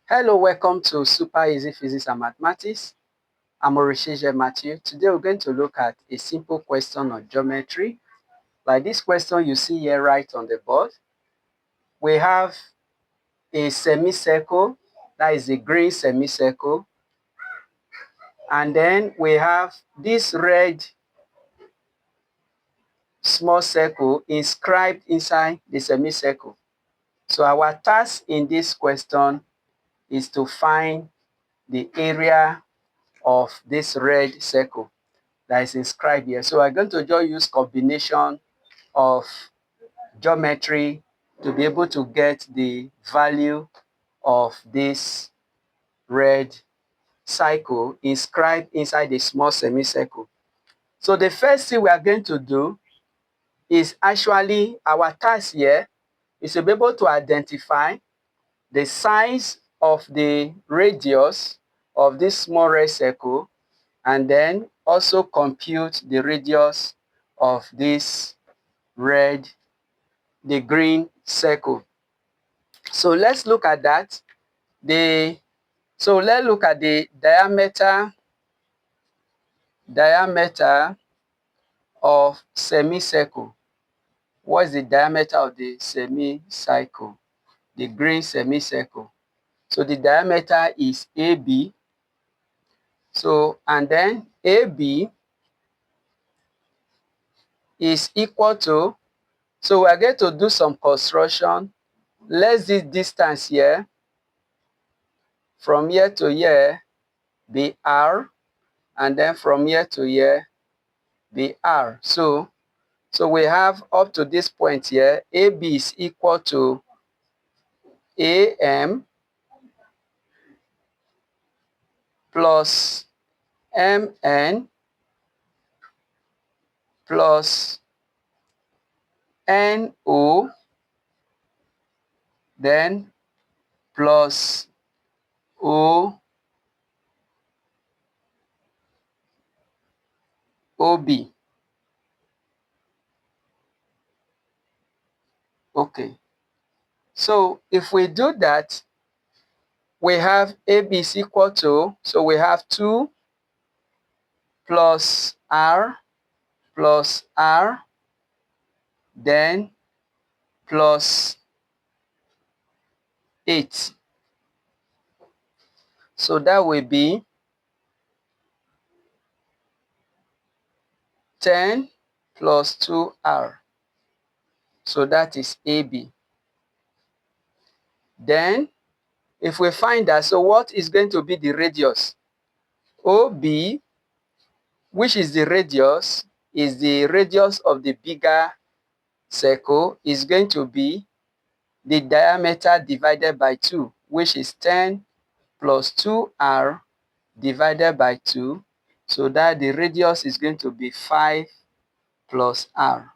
Hello, welcome to Super Easy Physics and Mathematics. I'm Orishije Matthew. Today we're going to look at a simple question on geometry. Like this question you see here right on the board. We have a semicircle, that is a green semicircle. And then we have this red small circle inscribed inside the semicircle. So our task in this question is to find the area of this red circle that is inscribed here. So we're going to just use combination of geometry to be able to get the value of this red circle inscribed inside the small semicircle. So the first thing we are going to do is actually our task here is to be able to identify the size of the radius of this small red circle and then also compute the radius of this the green circle. So let's look at that. So let's look at the diameter of semicircle. What is the diameter of the semicircle? The green semicircle. So the diameter is AB. So, and then AB is equal to, so we're going to do some construction. Let this distance here, from here to here, be R, and then from here to here, be R. So we have up to this point here, AB is equal to AM plus MN plus NO, then plus OB. Okay. So if we do that, we have AB is equal to, so we have 2 plus R, then plus 8. So that will be 10 plus 2R. So that is AB. Then, if we find that, so what is going to be the radius? OB, which is the radius of the bigger circle, is going to be the diameter divided by 2, which is 10 plus 2R divided by 2. So that the radius is going to be 5 plus R.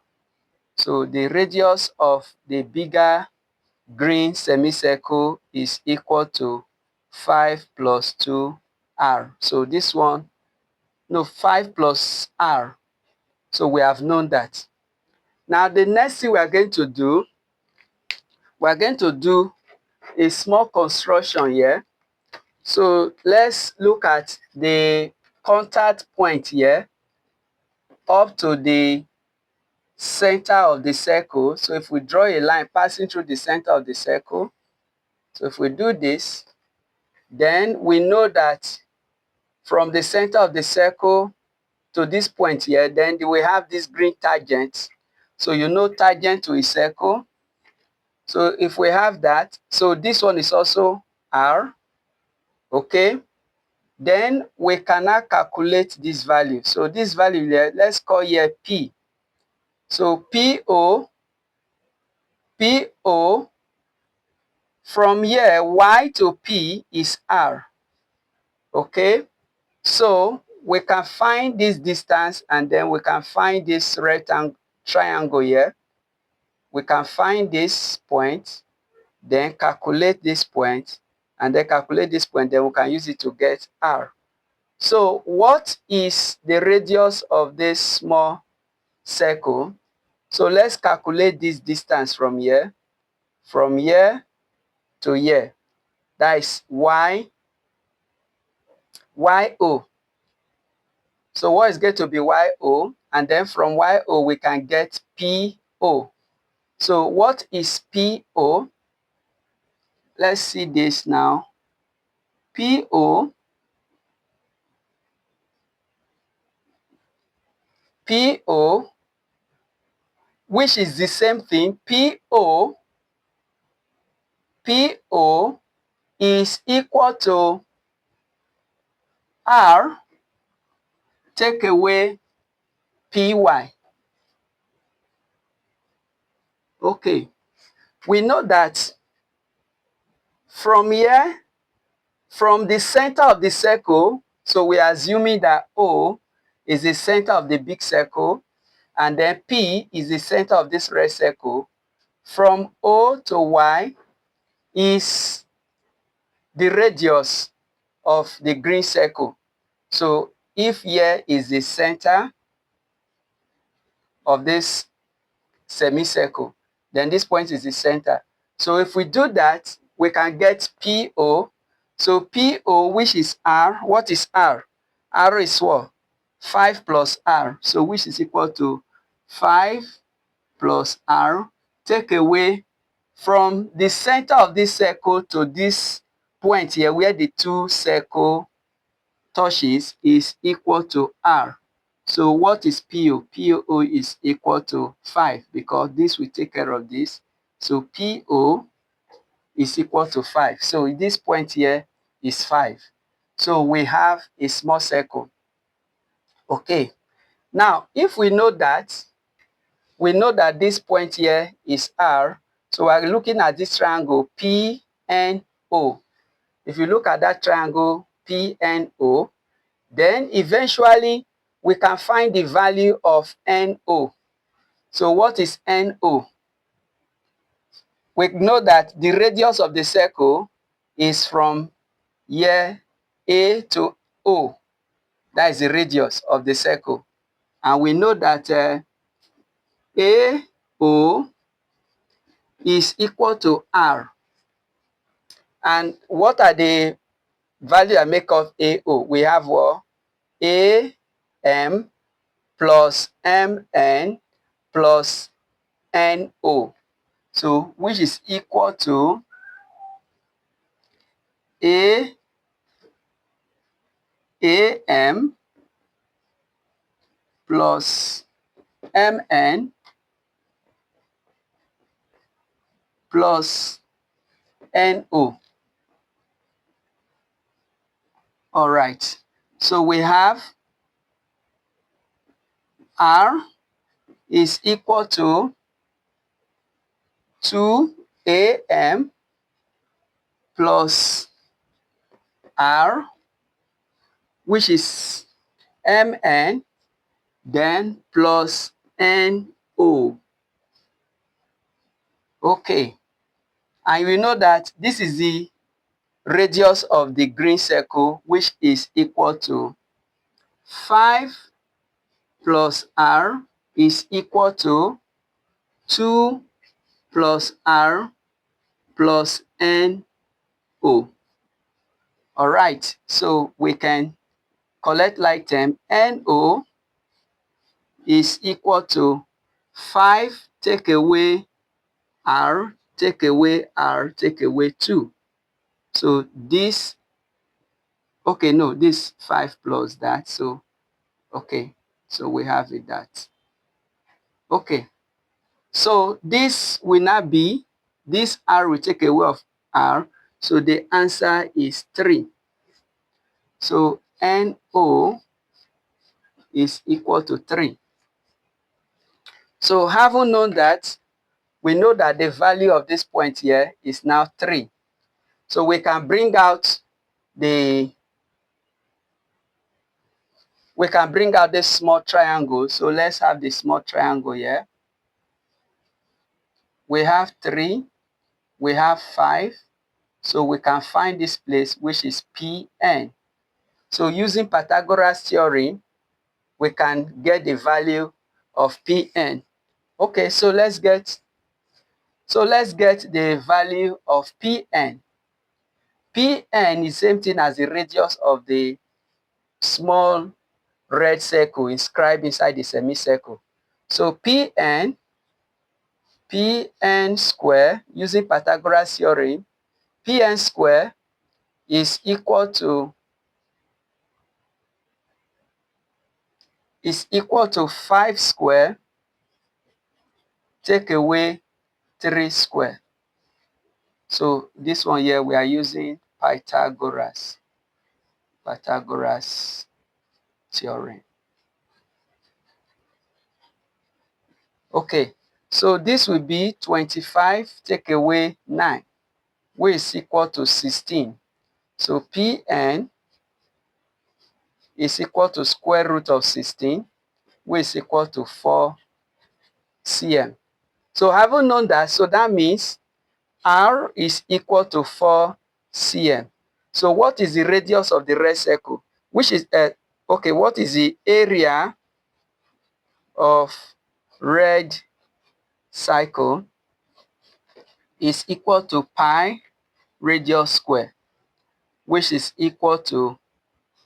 So the radius of the bigger green semicircle is equal to 5 plus 2R. So this one, no, 5 plus R. So we have known that. Now the next thing we are going to do a small construction here. So let's look at the contact point here up to the center of the circle. So if we draw a line passing through the center of the circle, so if we do this, then we know that from the center of the circle to this point here, then we have this green tangent. So you know tangent to a circle. So if we have that, so this one is also R, okay? Then we cannot calculate this value. So this value here, let's call here P. So PO, from here, Y to P is R, okay? So we can find this distance and then we can find this triangle here. We can find this point, then calculate this point, and then calculate this point, then we can use it to get R. So what is the radius of this small circle? So let's calculate this distance from here to here. That is YO. So what is going to be YO? And then from YO, we can get PO. So what is PO? Let's see this now. PO which is the same thing. PO is equal to R take away PY. Okay, we know that from here, from the center of the circle, so we are assuming that O is the center of the big circle, and then P is the center of this red circle. From O to Y is the radius of the green circle. So if here is the center of this semicircle, then this point is the center. So if we do that, we can get PO. So PO, which is R, what is R? R is what? 5 plus R. So which is equal to 5 plus R. Take away from the center of this circle to this point here where the two circle touches is equal to R. So what is PO? PO is equal to 5 because this will take care of this. So PO is equal to 5. So this point here is 5. So we have a small circle. Okay. Now, if we know that this point here is R, so we're looking at this triangle PNO. If you look at that triangle PNO, then eventually we can find the value of NO. So what is NO? We know that the radius of the circle is from here A to O. That is the radius of the circle. And we know that AO is equal to R. And what are the values that make up AO? We have what? AM plus MN plus NO. So which is equal to AM plus MN plus NO. All right. So we have R is equal to 2AM plus R, which is MN, then plus NO. Okay. And we know that this is the radius of the green circle, which is equal to 5 plus R is equal to 2 plus R plus NO. All right, so we can collect like term. NO is equal to 5 take away R, take away R, take away 2. So this, okay, no, this 5 plus that. So, okay, so we have it that. Okay, so this will not be, this R will take away of R. So the answer is 3. So NO is equal to 3. So having known that, we know that the value of this point here is now 3. So we can bring out this small triangle. So let's have the small triangle here. We have 3, we have 5. So we can find this place, which is Pn. So using Pythagoras theorem, we can get the value of Pn. Okay, so let's get the value of Pn. Pn is same thing as the radius of the small red circle inscribed inside the semicircle. So Pn square, using Pythagoras theorem, Pn square is equal to 5 square take away 3 square. So this one here we are using Pythagoras theorem. Okay, so this will be 25 take away 9, which is equal to 16. So Pn is equal to square root of 16, which is equal to 4 cm. So having known that, so that means R is equal to 4 cm. So what is the radius of the red circle? Which is, okay, what is the area of red circle? Is equal to pi radius square, which is equal to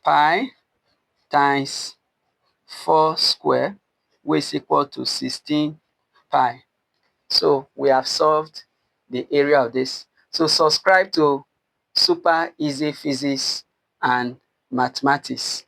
pi times 4 square, which is equal to 16 pi. So we have solved the area of this. So subscribe to Super Easy Physics and Mathematics.